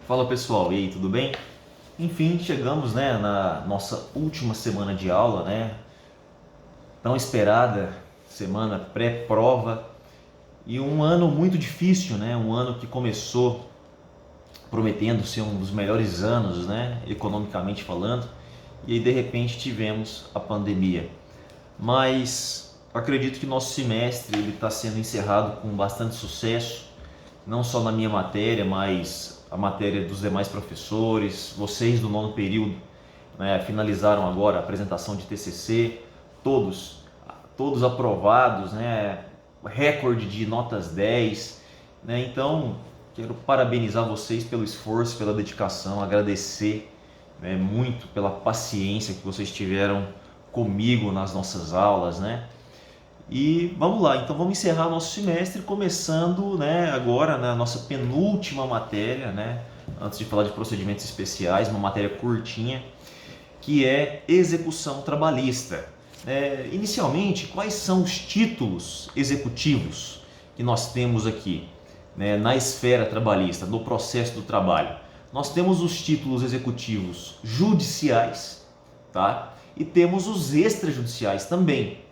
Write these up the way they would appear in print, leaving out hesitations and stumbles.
Fala pessoal, e aí, tudo bem? Enfim, chegamos, na nossa última semana de aula, tão esperada semana pré-prova e um ano muito difícil, um ano que começou prometendo ser um dos melhores anos, economicamente falando, e aí de repente tivemos a pandemia. Mas acredito que nosso semestre ele está sendo encerrado com bastante sucesso, não só na minha matéria, mas a matéria dos demais professores, vocês do nono período, finalizaram agora a apresentação de TCC, todos, todos aprovados, recorde de notas 10, então quero parabenizar vocês pelo esforço, pela dedicação, agradecer muito pela paciência que vocês tiveram comigo nas nossas aulas, E vamos lá, então vamos encerrar nosso semestre começando, agora na nossa penúltima matéria, antes de falar de procedimentos especiais, uma matéria curtinha, que é execução trabalhista. Inicialmente, quais são os títulos executivos que nós temos aqui, na esfera trabalhista, no processo do trabalho? Nós temos os títulos executivos judiciais, tá? E temos os extrajudiciais também.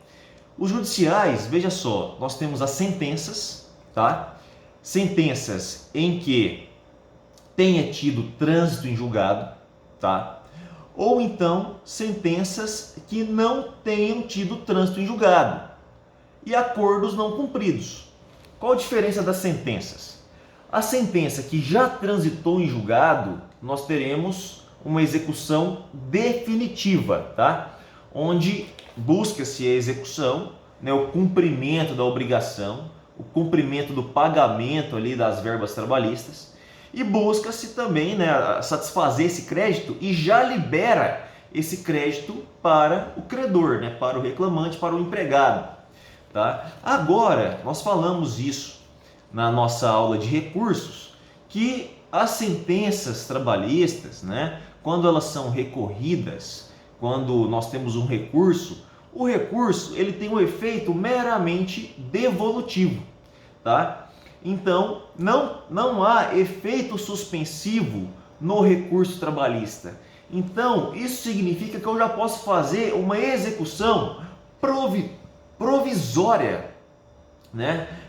Os judiciais, veja só, nós temos as sentenças, tá? Sentenças em que tenha tido trânsito em julgado, tá? Ou então sentenças que não tenham tido trânsito em julgado e acordos não cumpridos. Qual a diferença das sentenças? A sentença que já transitou em julgado, nós teremos uma execução definitiva, tá? Onde busca-se a execução, o cumprimento da obrigação, o cumprimento do pagamento ali das verbas trabalhistas e busca-se também satisfazer esse crédito e já libera esse crédito para o credor, para o reclamante, para o empregado. Tá? Agora, nós falamos isso na nossa aula de recursos, que as sentenças trabalhistas, quando elas são recorridas, quando nós temos um recurso, o recurso ele tem um efeito meramente devolutivo, tá? Então, não há efeito suspensivo no recurso trabalhista. Então, isso significa que eu já posso fazer uma execução provisória,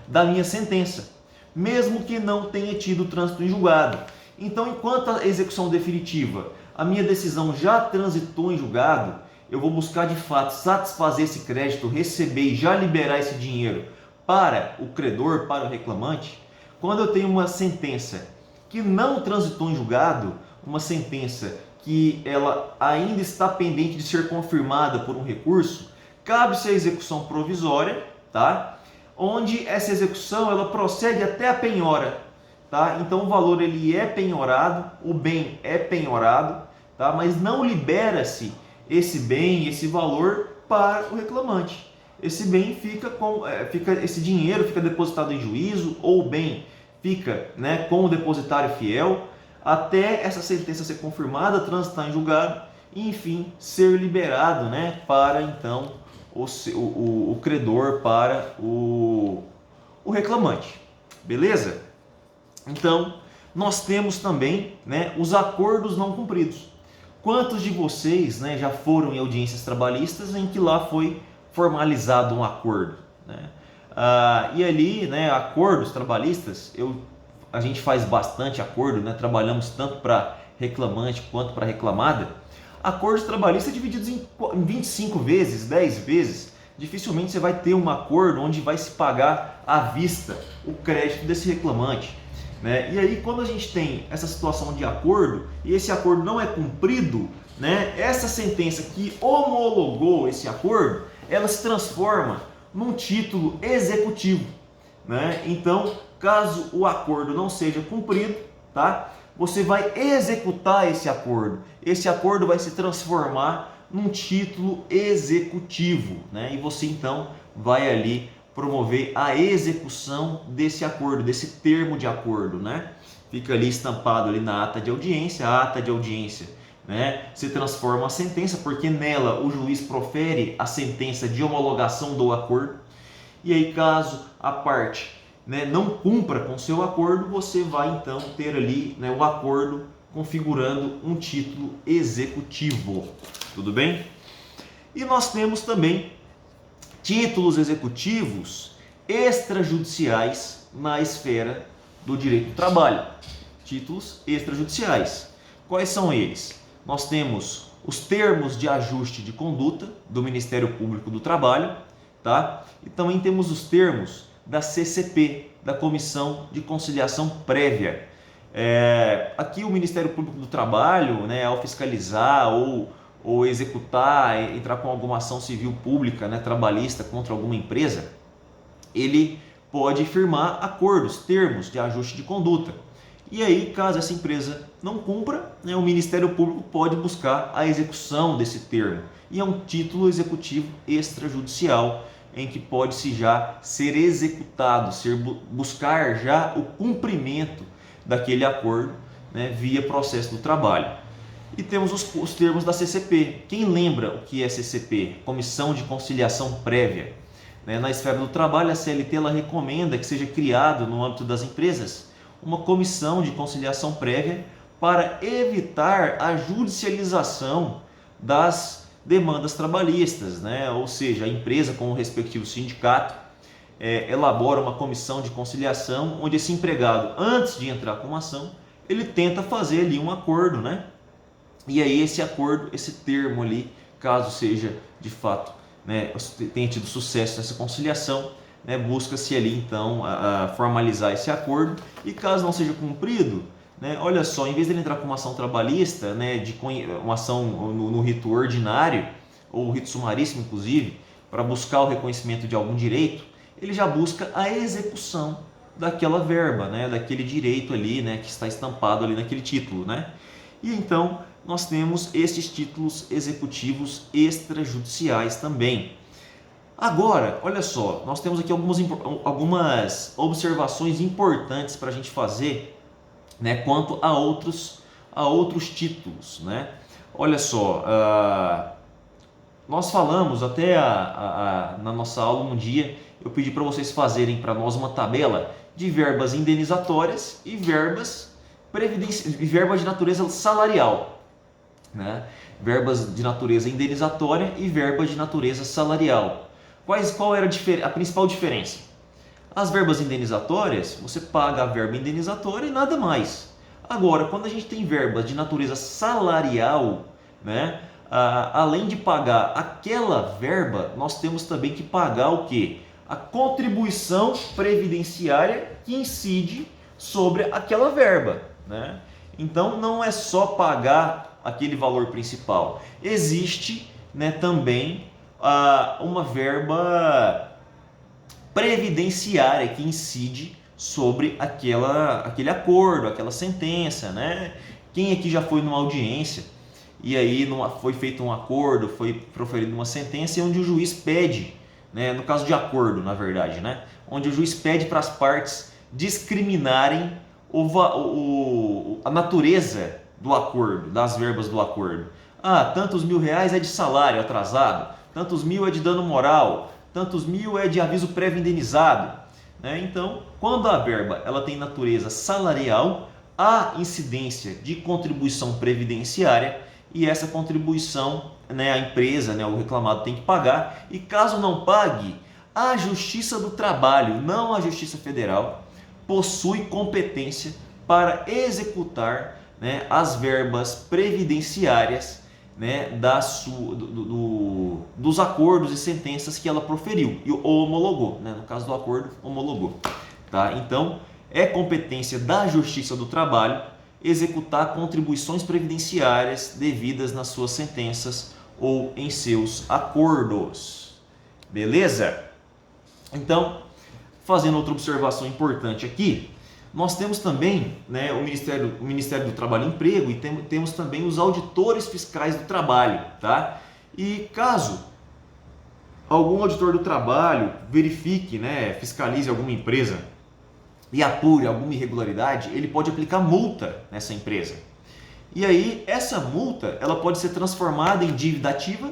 da minha sentença, mesmo que não tenha tido trânsito em julgado. Então, enquanto a execução definitiva, a minha decisão já transitou em julgado, eu vou buscar de fato satisfazer esse crédito, receber e já liberar esse dinheiro para o credor, para o reclamante. Quando eu tenho uma sentença que não transitou em julgado, uma sentença que ela ainda está pendente de ser confirmada por um recurso, cabe-se a execução provisória, tá? Onde essa execução ela procede até a penhora. Tá? Então o valor ele é penhorado, o bem é penhorado, tá? Mas não libera-se esse bem, esse valor para o reclamante. Esse bem esse dinheiro fica depositado em juízo, ou o bem fica com o depositário fiel, até essa sentença ser confirmada, transitar em julgado e enfim ser liberado para então o credor, para o reclamante. Beleza? Então, nós temos também os acordos não cumpridos. Quantos de vocês já foram em audiências trabalhistas em que lá foi formalizado um acordo? E ali, acordos trabalhistas, a gente faz bastante acordo, trabalhamos tanto para reclamante quanto para reclamada. Acordos trabalhistas divididos em 25 vezes, 10 vezes. Dificilmente você vai ter um acordo onde vai se pagar à vista o crédito desse reclamante. E aí, quando a gente tem essa situação de acordo e esse acordo não é cumprido, essa sentença que homologou esse acordo, ela se transforma num título executivo. Então, caso o acordo não seja cumprido, tá? Você vai executar esse acordo. Esse acordo vai se transformar num título executivo, e você então vai ali promover a execução desse acordo, desse termo de acordo, Fica ali estampado ali na ata de audiência, a ata de audiência, se transforma a sentença, porque nela o juiz profere a sentença de homologação do acordo. E aí, caso a parte né, não cumpra com seu acordo, você vai então ter ali, né, o acordo configurando um título executivo. Tudo bem? E nós temos também títulos executivos extrajudiciais na esfera do direito do trabalho. Títulos extrajudiciais. Quais são eles? Nós temos os termos de ajuste de conduta do Ministério Público do Trabalho, tá? E também temos os termos da CCP, da Comissão de Conciliação Prévia. Aqui o Ministério Público do Trabalho, né, ao fiscalizar ou executar, entrar com alguma ação civil pública, né, trabalhista contra alguma empresa, ele pode firmar acordos, termos de ajuste de conduta. E aí, caso essa empresa não cumpra, né, o Ministério Público pode buscar a execução desse termo. E é um título executivo extrajudicial, em que pode-se já ser executado, buscar já o cumprimento daquele acordo, né, via processo do trabalho. E temos os termos da CCP. Quem lembra o que é CCP? Comissão de Conciliação Prévia. Na esfera do trabalho, a CLT ela recomenda que seja criado no âmbito das empresas uma comissão de conciliação prévia para evitar a judicialização das demandas trabalhistas, né? Ou seja, a empresa com o respectivo sindicato elabora uma comissão de conciliação onde esse empregado, antes de entrar com uma ação, ele tenta fazer ali um acordo, né? E aí esse acordo, esse termo ali, caso seja de fato, né, tenha tido sucesso nessa conciliação, né, busca-se ali então formalizar esse acordo, e caso não seja cumprido, né, olha só, em vez de ele entrar com uma ação trabalhista, né, uma ação no rito ordinário, ou rito sumaríssimo inclusive, para buscar o reconhecimento de algum direito, ele já busca a execução daquela verba, né, daquele direito ali, né, que está estampado ali naquele título, né? E então nós temos esses títulos executivos extrajudiciais também. Agora, olha só, nós temos aqui algumas observações importantes para a gente fazer, né, quanto a outros títulos, né? Olha só, nós falamos até na nossa aula um dia, eu pedi para vocês fazerem para nós uma tabela de verbas indenizatórias e verbas de natureza salarial, né? Verbas de natureza indenizatória e verbas de natureza salarial. Qual era a principal diferença? As verbas indenizatórias, você paga a verba indenizatória e nada mais. Agora, quando a gente tem verbas de natureza salarial, né, além de pagar aquela verba, nós temos também que pagar o quê? A contribuição previdenciária que incide sobre aquela verba, né? Então, não é só pagar aquele valor principal. Existe, né, também uma verba previdenciária que incide sobre aquele acordo, aquela sentença, né? Quem aqui já foi numa audiência e aí foi feito um acordo, foi proferida uma sentença onde o juiz pede, né, no caso de acordo, na verdade, né, onde o juiz pede para as partes discriminarem a natureza do acordo, das verbas do acordo. Tantos R$1.000 é de salário atrasado, tantos mil é de dano moral, tantos mil é de aviso prévio indenizado, né? Então, quando a verba ela tem natureza salarial, há incidência de contribuição previdenciária e essa contribuição, né, a empresa, né, o reclamado tem que pagar, e caso não pague, a Justiça do Trabalho, não a Justiça Federal, possui competência para executar, né, as verbas previdenciárias, né, dos acordos e sentenças que ela proferiu ou homologou, né? No caso do acordo, homologou, tá? Então, é competência da Justiça do Trabalho executar contribuições previdenciárias devidas nas suas sentenças ou em seus acordos. Beleza? Então, fazendo outra observação importante aqui, nós temos também, né, o Ministério do Trabalho e Emprego e temos também os auditores fiscais do trabalho, tá? E caso algum auditor do trabalho verifique, né, fiscalize alguma empresa e apure alguma irregularidade, ele pode aplicar multa nessa empresa. E aí essa multa ela pode ser transformada em dívida ativa,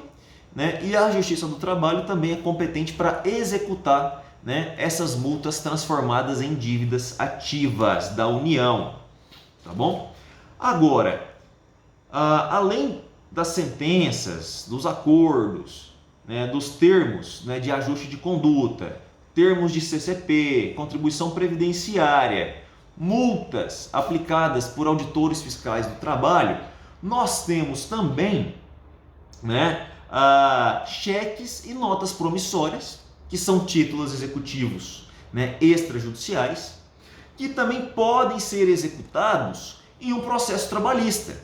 né, e a Justiça do Trabalho também é competente para executar, né, essas multas transformadas em dívidas ativas da União, tá bom? Agora, além das sentenças, dos acordos, né, dos termos, né, de ajuste de conduta, termos de CCP, contribuição previdenciária, multas aplicadas por auditores fiscais do trabalho, nós temos também, né, cheques e notas promissórias, que são títulos executivos, né, extrajudiciais, que também podem ser executados em um processo trabalhista.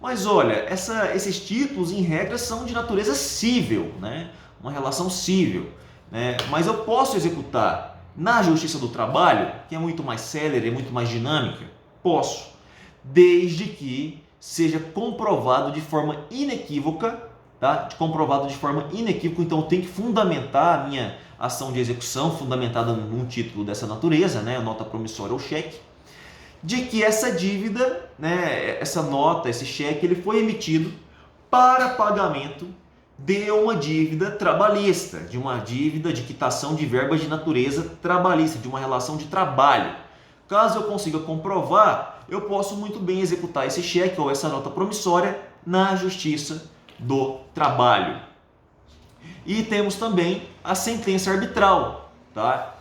Mas olha, esses títulos, em regra, são de natureza cível, né, uma relação cível, né, mas eu posso executar na Justiça do Trabalho, que é muito mais célere, é muito mais dinâmica? Posso, desde que seja comprovado de forma inequívoca, tá? Comprovado de forma inequívoca, então eu tenho que fundamentar a minha ação de execução, fundamentada num título dessa natureza, né? Nota promissória ou cheque, de que essa dívida, né? Essa nota, esse cheque, ele foi emitido para pagamento de uma dívida trabalhista, de uma dívida de quitação de verbas de natureza trabalhista, de uma relação de trabalho. Caso eu consiga comprovar, eu posso muito bem executar esse cheque ou essa nota promissória na Justiça do Trabalho. E temos também a sentença arbitral, tá?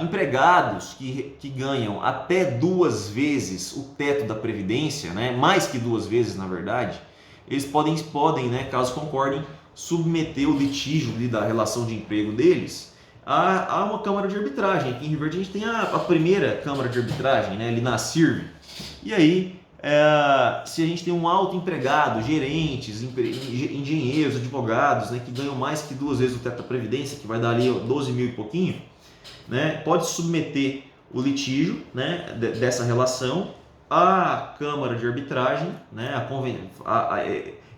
Empregados que ganham até 2 vezes o teto da Previdência, né? Mais que 2 vezes na verdade, eles podem, né, caso concordem, submeter o litígio da relação de emprego deles a uma câmara de arbitragem. Aqui em Rio Verde a gente tem a primeira câmara de arbitragem, né, ali na CIRV. E aí, se a gente tem um alto empregado, gerentes, engenheiros, advogados, né, que ganham mais que 2 vezes o teto da Previdência, que vai dar ali 12 mil e pouquinho, né, pode submeter o litígio, né, dessa relação à Câmara de Arbitragem, né,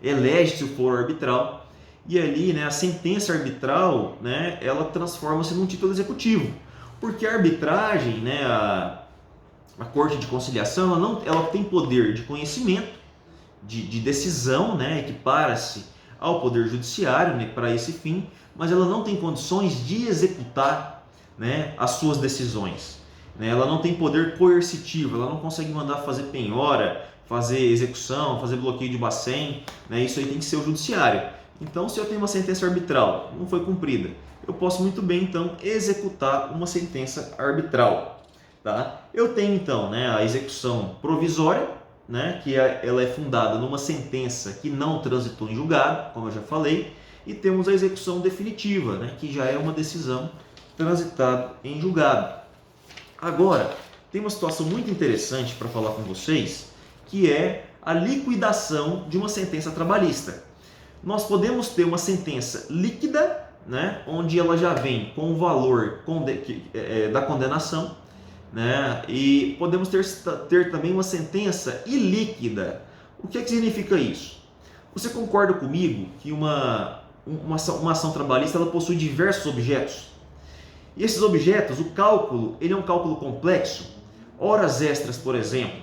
elege-se o foro arbitral, e ali, né, a sentença arbitral, né, ela transforma-se num título executivo, porque a arbitragem, né, a Corte de Conciliação, ela tem poder de conhecimento, de decisão, né, equipara-se ao Poder Judiciário, né, para esse fim, mas ela não tem condições de executar, né, as suas decisões. Né? Ela não tem poder coercitivo, ela não consegue mandar fazer penhora, fazer execução, fazer bloqueio de bacen, né? Isso aí tem que ser o Judiciário. Então, se eu tenho uma sentença arbitral, não foi cumprida, eu posso muito bem, então, executar uma sentença arbitral. Tá? Eu tenho, então, né, a execução provisória, né, que ela é fundada numa sentença que não transitou em julgado, como eu já falei, e temos a execução definitiva, né, que já é uma decisão transitada em julgado. Agora, tem uma situação muito interessante para falar com vocês, que é a liquidação de uma sentença trabalhista. Nós podemos ter uma sentença líquida, né, onde ela já vem com o valor da condenação, né, e podemos ter também uma sentença ilíquida. O que significa isso? Você concorda comigo que uma ação trabalhista ela possui diversos objetos? E esses objetos, o cálculo, ele é um cálculo complexo. Horas extras, por exemplo,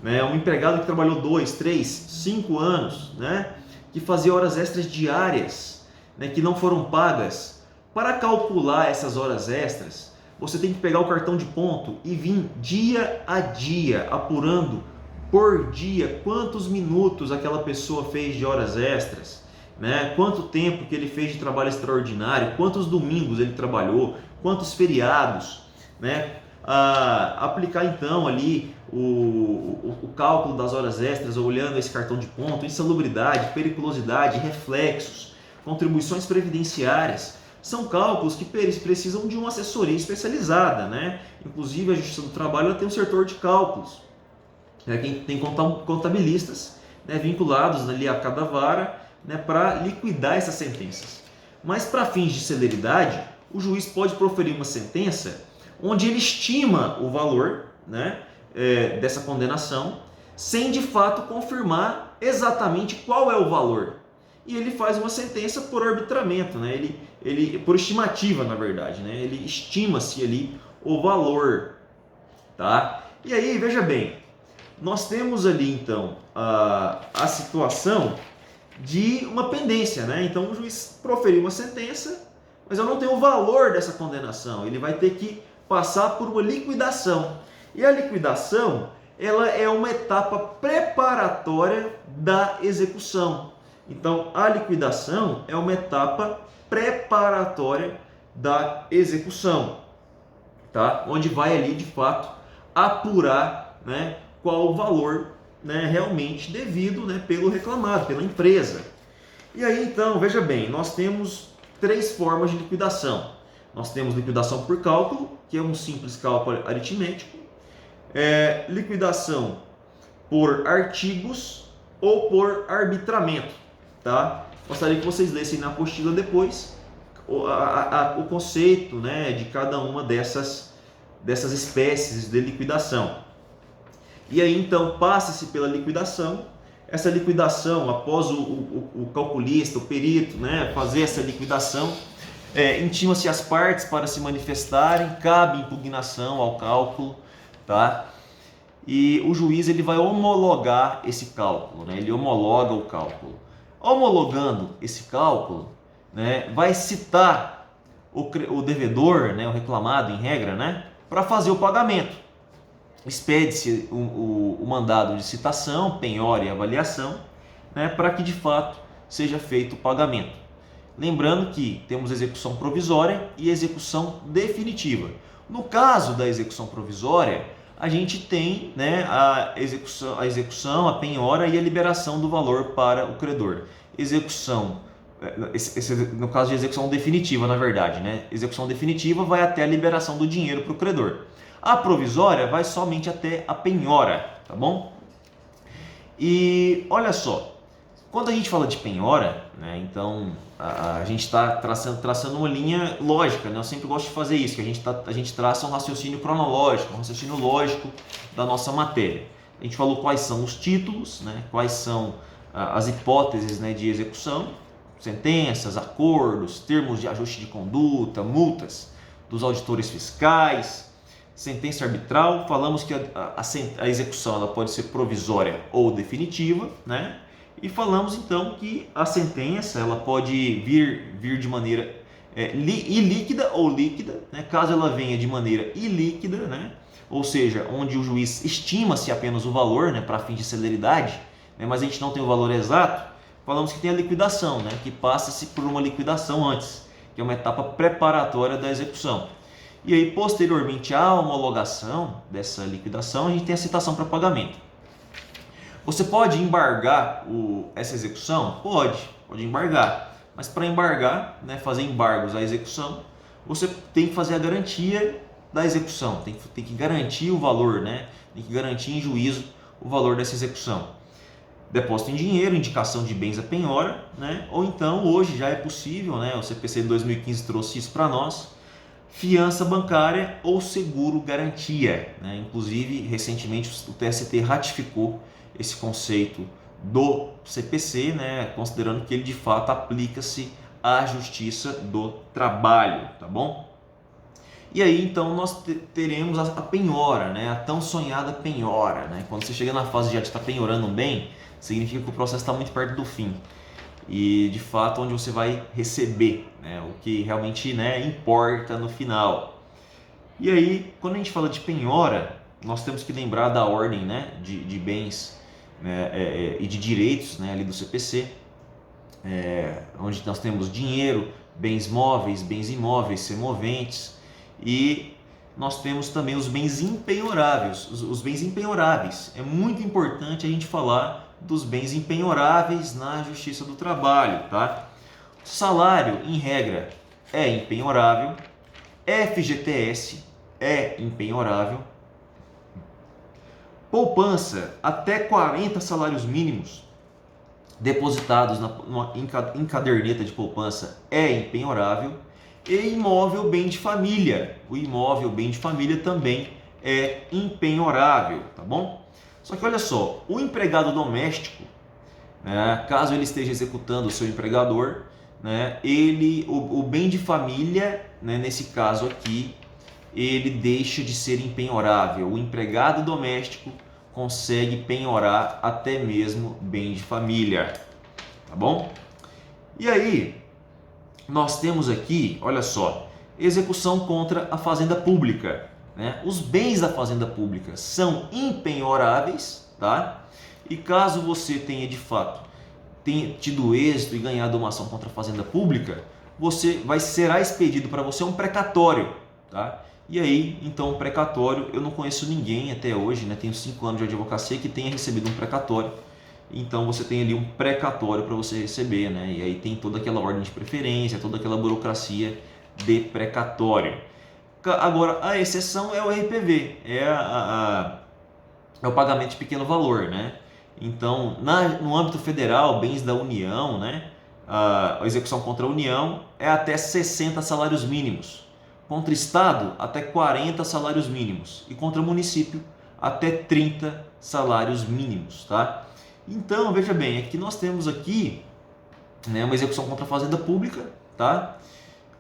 né? Um empregado que trabalhou 2, 3, 5 anos, né? Que fazia horas extras diárias, né? Que não foram pagas. Para calcular essas horas extras, você tem que pegar o cartão de ponto e vir dia a dia, apurando por dia quantos minutos aquela pessoa fez de horas extras, né? Quanto tempo que ele fez de trabalho extraordinário, quantos domingos ele trabalhou, quantos feriados, né? Aplicar então ali o cálculo das horas extras, olhando esse cartão de ponto, insalubridade, periculosidade, reflexos, contribuições previdenciárias, são cálculos que precisam de uma assessoria especializada, né? Inclusive a Justiça do Trabalho ela tem um setor de cálculos, né? Quem tem contabilistas, né, vinculados ali a cada vara, né, para liquidar essas sentenças. Mas para fins de celeridade, o juiz pode proferir uma sentença onde ele estima o valor, né, dessa condenação, sem de fato confirmar exatamente qual é o valor. E ele faz uma sentença por arbitramento, né, ele por estimativa, na verdade, né, ele estima-se ali o valor. Tá? E aí, veja bem, nós temos ali então a situação de uma pendência, né? Então o juiz proferiu uma sentença, mas eu não tenho o valor dessa condenação. Ele vai ter que passar por uma liquidação. E a liquidação, ela é uma etapa preparatória da execução. Então, a liquidação é uma etapa preparatória da execução, tá? Onde vai ali, de fato, apurar, né, qual o valor, né, realmente devido, né, pelo reclamado, pela empresa. E aí, então, veja bem, nós temos três formas de liquidação. Nós temos liquidação por cálculo, que é um simples cálculo aritmético, liquidação por artigos ou por arbitramento, tá? Gostaria que vocês lessem na apostila depois o conceito, né, de cada uma dessas espécies de liquidação. E aí, então, passa-se pela liquidação. Essa liquidação, após o calculista, o perito, né, fazer essa liquidação, intima-se as partes para se manifestarem, cabe impugnação ao cálculo, tá? E o juiz ele vai homologar esse cálculo, né? Ele homologa o cálculo. Homologando esse cálculo, né, vai citar o devedor, né, o reclamado em regra, né, para fazer o pagamento. Expede-se o mandado de citação, penhora e avaliação, né, para que de fato seja feito o pagamento. Lembrando que temos execução provisória e execução definitiva. No caso da execução provisória, a gente tem, né, a execução, a penhora e a liberação do valor para o credor. Execução, no caso de execução definitiva, na verdade, né? Execução definitiva vai até a liberação do dinheiro para o credor. A provisória vai somente até a penhora, tá bom? E olha só, quando a gente fala de penhora, né, então a gente está traçando uma linha lógica, né? Eu sempre gosto de fazer isso, que a gente traça um raciocínio cronológico, um raciocínio lógico da nossa matéria. A gente falou quais são os títulos, né, quais são as hipóteses, né, de execução, sentenças, acordos, termos de ajuste de conduta, multas dos auditores fiscais, sentença arbitral. Falamos que a execução ela pode ser provisória ou definitiva, né? E falamos então que a sentença ela pode vir de maneira ilíquida ou líquida, né? Caso ela venha de maneira ilíquida, né? Ou seja, onde o juiz estima-se apenas o valor, né, para fins de celeridade, né, mas a gente não tem o valor exato. Falamos que tem a liquidação, né, que passa-se por uma liquidação antes, que é uma etapa preparatória da execução. E aí, posteriormente à homologação dessa liquidação, a gente tem a citação para pagamento. Você pode embargar essa execução? Pode embargar. Mas para embargar, né, fazer embargos à execução, você tem que fazer a garantia da execução, tem que garantir o valor, né? Tem que garantir em juízo o valor dessa execução. Depósito em dinheiro, indicação de bens à penhora, né? Ou então, hoje já é possível, né? O CPC de 2015 trouxe isso para nós, fiança bancária ou seguro garantia, né? Inclusive, recentemente o TST ratificou esse conceito do CPC, né? Considerando que ele de fato aplica-se à Justiça do Trabalho, tá bom? E aí então nós teremos a penhora, né? A tão sonhada penhora, né? Quando você chega na fase de já estar penhorando um bem, significa que o processo está muito perto do fim e de fato onde você vai receber, né, o que realmente, né, importa no final. E aí, quando a gente fala de penhora, nós temos que lembrar da ordem, né, de bens, né, e de direitos, né, ali do CPC, onde nós temos dinheiro, bens móveis, bens imóveis, semoventes, e nós temos também os bens impenhoráveis. Os bens impenhoráveis, é muito importante a gente falar dos bens impenhoráveis na Justiça do Trabalho, tá? Salário, em regra, é impenhorável, FGTS é impenhorável, poupança até 40 salários mínimos depositados em caderneta de poupança é impenhorável, e imóvel bem de família, o imóvel bem de família também é impenhorável, tá bom? Só que olha só, o empregado doméstico, né, caso ele esteja executando o seu empregador, né, o bem de família, né, nesse caso aqui, ele deixa de ser impenhorável. O empregado doméstico consegue penhorar até mesmo bem de família, tá bom? E aí, nós temos aqui, olha só, execução contra a fazenda pública, né? Os bens da fazenda pública são impenhoráveis, tá? E caso você tenha de fato tido êxito e ganhado uma ação contra a fazenda pública, será expedido para você um precatório, tá? E aí, então, um precatório, eu não conheço ninguém até hoje, né? Tenho 5 anos de advocacia que tenha recebido um precatório. Então você tem ali um precatório para você receber, né? E aí tem toda aquela ordem de preferência, toda aquela burocracia de precatório. Agora, a exceção é o RPV, é o pagamento de pequeno valor, né? Então, no âmbito federal, bens da União, né? A execução contra a União é até 60 salários mínimos. Contra Estado, até 40 salários mínimos. E contra município, até 30 salários mínimos, tá? Então, veja bem, aqui nós temos aqui, né, uma execução contra a fazenda pública, tá?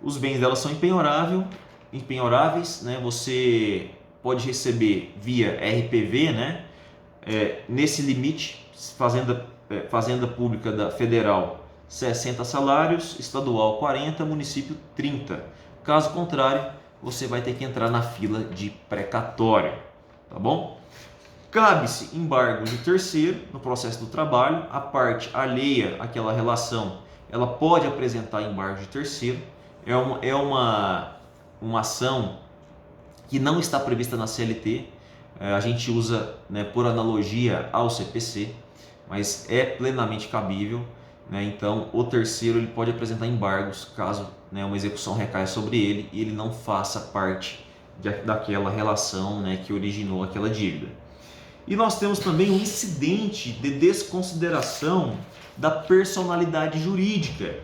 Os bens dela são impenhoráveis, né? Você pode receber via RPV, né? Nesse limite, fazenda pública da federal 60 salários, estadual 40, município 30. Caso contrário, você vai ter que entrar na fila de precatório, tá bom? Cabe-se embargo de terceiro no processo do trabalho, a parte alheia àquela relação, ela pode apresentar embargo de terceiro, é uma ação que não está prevista na CLT, a gente usa, né, por analogia ao CPC, mas é plenamente cabível, né? Então o terceiro ele pode apresentar embargos caso, né, uma execução recaia sobre ele e ele não faça parte daquela relação, né, que originou aquela dívida. E nós temos também um incidente de desconsideração da personalidade jurídica.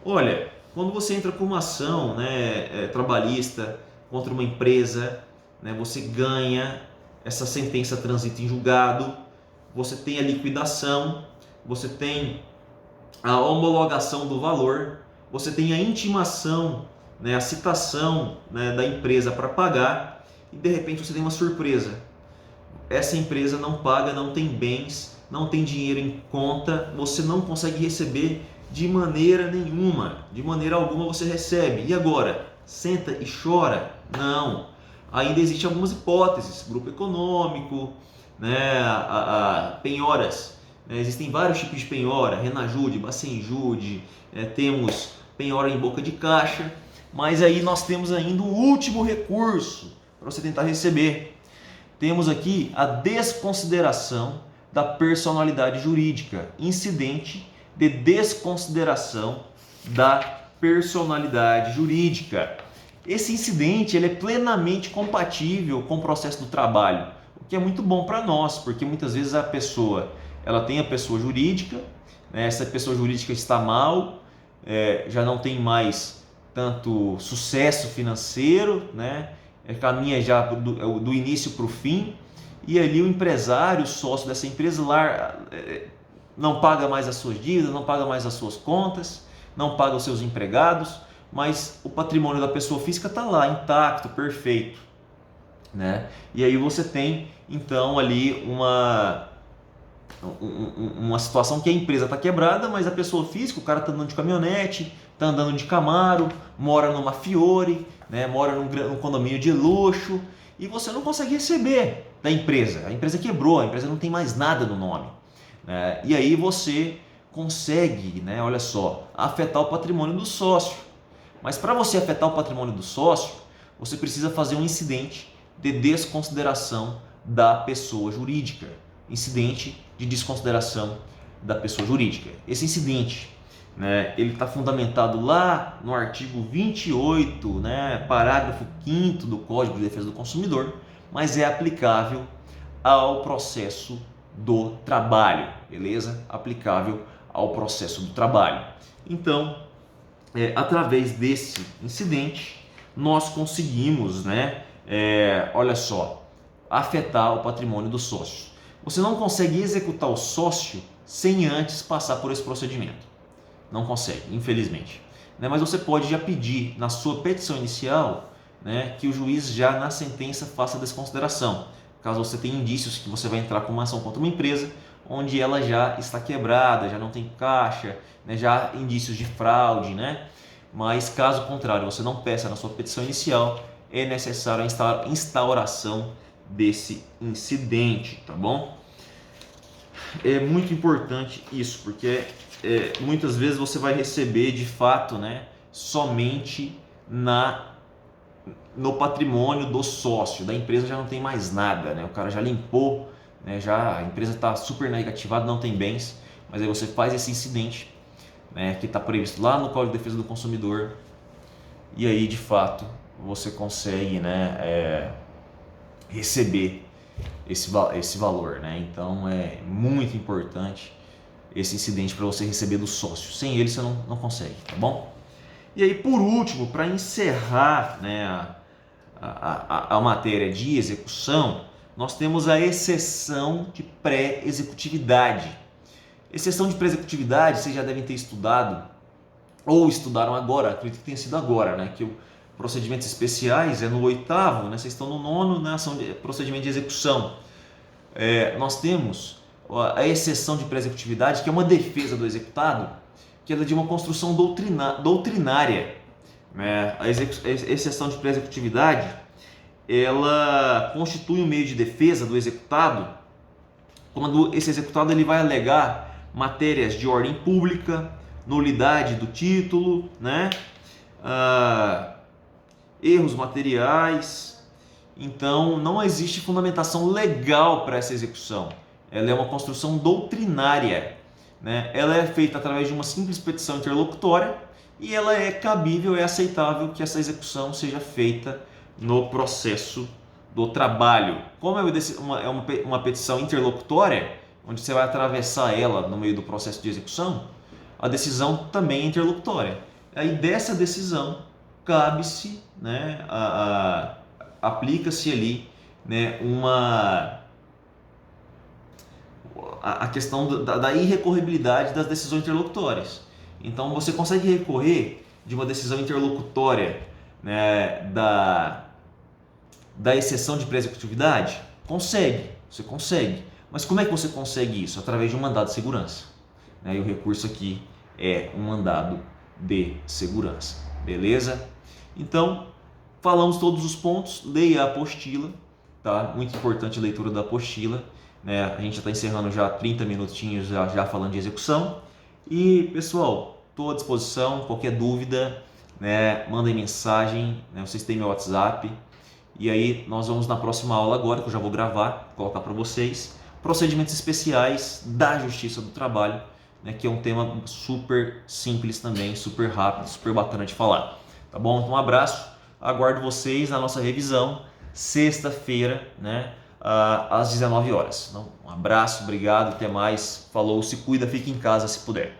Olha, quando você entra com uma ação, né, trabalhista contra uma empresa, né, você ganha, essa sentença transita em julgado, você tem a liquidação, você tem a homologação do valor, você tem a intimação, né, a citação, né, da empresa para pagar e de repente você tem uma surpresa. Essa empresa não paga, não tem bens, não tem dinheiro em conta, você não consegue receber de maneira nenhuma, de maneira alguma você recebe. E agora? Senta e chora? Não. Ainda existem algumas hipóteses, grupo econômico, né, penhoras. Né, existem vários tipos de penhora, Renajude, Bacenjude, temos penhora em boca de caixa, mas aí nós temos ainda um último recurso para você tentar receber. Temos aqui a desconsideração da personalidade jurídica, incidente de desconsideração da personalidade jurídica. Esse incidente ele é plenamente compatível com o processo do trabalho, o que é muito bom para nós, porque muitas vezes ela tem a pessoa jurídica, né, essa pessoa jurídica está mal, já não tem mais tanto sucesso financeiro, né? Caminha já do início para o fim, e ali o empresário, o sócio dessa empresa não paga mais as suas dívidas, não paga mais as suas contas, não paga os seus empregados, mas o patrimônio da pessoa física está lá, intacto, perfeito, né? E aí você tem então ali uma situação que a empresa está quebrada, mas a pessoa física, o cara está andando de caminhonete, está andando de Camaro, mora numa Fiore, né, mora num condomínio de luxo, e você não consegue receber da empresa. A empresa quebrou, a empresa não tem mais nada no nome, né? E aí você consegue, né, olha só, afetar o patrimônio do sócio. Mas para você afetar o patrimônio do sócio, você precisa fazer um incidente de desconsideração da pessoa jurídica. Incidente de desconsideração da pessoa jurídica. Esse incidente, né, ele está fundamentado lá no artigo 28, né, parágrafo 5º do Código de Defesa do Consumidor, mas é aplicável ao processo do trabalho, beleza? Aplicável ao processo do trabalho. Então, através desse incidente, nós conseguimos, né, olha só, afetar o patrimônio do sócio. Você não consegue executar o sócio sem antes passar por esse procedimento. Não consegue, infelizmente. Né? Mas você pode já pedir na sua petição inicial, né, que o juiz já na sentença faça a desconsideração. Caso você tenha indícios que você vai entrar com uma ação contra uma empresa onde ela já está quebrada, já não tem caixa, né, já há indícios de fraude, né? mas caso contrário você não peça na sua petição inicial, é necessário a instauração desse incidente, tá bom? É muito importante isso, porque muitas vezes você vai receber de fato, né, somente no patrimônio do sócio, da empresa já não tem mais nada, né? O cara já limpou, né? Já a empresa está super negativada, não tem bens, mas aí você faz esse incidente, né, que está previsto lá no Código de Defesa do Consumidor, e aí de fato você consegue, né, receber esse valor, né? Então é muito importante esse incidente para você receber do sócio. Sem ele você não consegue, tá bom? E aí por último, para encerrar, né, a matéria de execução, nós temos a exceção de pré-executividade. Exceção de pré-executividade vocês já devem ter estudado ou estudaram agora, acredito que tenha sido agora, né? Que o procedimentos especiais é no 8º, né? Vocês estão no 9º, na ação de procedimento de execução. Nós temos a exceção de pré-executividade, que é uma defesa do executado, que é de uma construção doutrinária. Né? A exceção de pré-executividade, ela constitui um meio de defesa do executado quando esse executado ele vai alegar matérias de ordem pública, nulidade do título, né? Erros materiais. Então não existe fundamentação legal para essa execução. Ela é uma construção doutrinária, né? Ela é feita através de uma simples petição interlocutória e ela é cabível, é aceitável que essa execução seja feita no processo do trabalho. Como é uma petição interlocutória, onde você vai atravessar ela no meio do processo de execução, a decisão também é interlocutória. Aí dessa decisão cabe-se, né, aplica-se ali, né, a questão da irrecorribilidade das decisões interlocutórias. Então você consegue recorrer de uma decisão interlocutória, né, da exceção de pré-executividade? Consegue, você consegue. Mas como é que você consegue isso? Através de um mandado de segurança. E o recurso aqui é um mandado de segurança. Beleza? Então, falamos todos os pontos. Leia a apostila, tá? Muito importante a leitura da apostila. Né? A gente já está encerrando já 30 minutinhos já falando de execução. E, pessoal, estou à disposição. Qualquer dúvida, né, mandem mensagem. Né? Vocês têm meu WhatsApp. E aí nós vamos na próxima aula agora, que eu já vou gravar, colocar para vocês, procedimentos especiais da Justiça do Trabalho, né, que é um tema super simples também, super rápido, super bacana de falar. Tá bom? Então um abraço, aguardo vocês na nossa revisão, sexta-feira, né, às 19 horas. Então, um abraço, obrigado, até mais, falou, se cuida, fique em casa se puder.